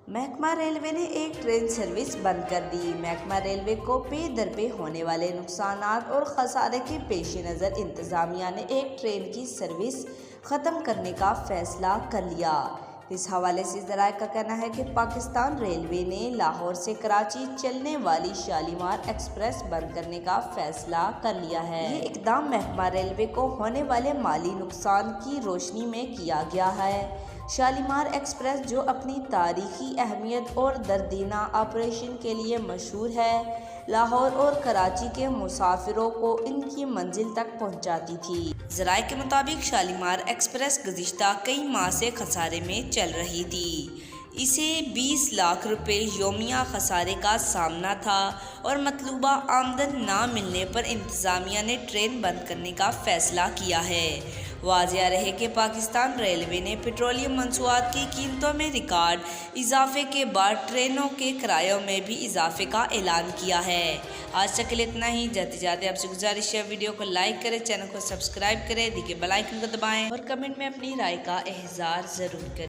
محکمہ ریلوے نے ایک ٹرین سروس بند کر دی۔ محکمہ ریلوے کو پے در پے ہونے والے نقصانات اور خسارے کے پیش نظر انتظامیہ نے ایک ٹرین کی سروس ختم کرنے کا فیصلہ کر لیا۔ اس حوالے سے ذرائع کا کہنا ہے کہ پاکستان ریلوے نے لاہور سے کراچی چلنے والی شالیمار ایکسپریس بند کرنے کا فیصلہ کر لیا ہے۔ یہ اقدام محکمہ ریلوے کو ہونے والے مالی نقصان کی روشنی میں کیا گیا ہے۔ شالیمار ایکسپریس، جو اپنی تاریخی اہمیت اور دردانہ آپریشن کے لیے مشہور ہے، لاہور اور کراچی کے مسافروں کو ان کی منزل تک پہنچاتی تھی۔ ذرائع کے مطابق شالیمار ایکسپریس گزشتہ کئی ماہ سے خسارے میں چل رہی تھی۔ اسے 20 لاکھ روپے یومیہ خسارے کا سامنا تھا اور مطلوبہ آمدن نہ ملنے پر انتظامیہ نے ٹرین بند کرنے کا فیصلہ کیا ہے۔ واضح رہے کہ پاکستان ریلوے نے پیٹرولیم مصنوعات کی قیمتوں میں ریکارڈ اضافے کے بعد ٹرینوں کے کرایوں میں بھی اضافے کا اعلان کیا ہے۔ آج تک کے لیے اتنا ہی۔ جاتے جاتے آپ سے گزارش ہے، ویڈیو کو لائک کریں، چینل کو سبسکرائب کریں، دیگر بیل آئیکن کو دبائیں اور کمنٹ میں اپنی رائے کا اظہار ضرور کریں۔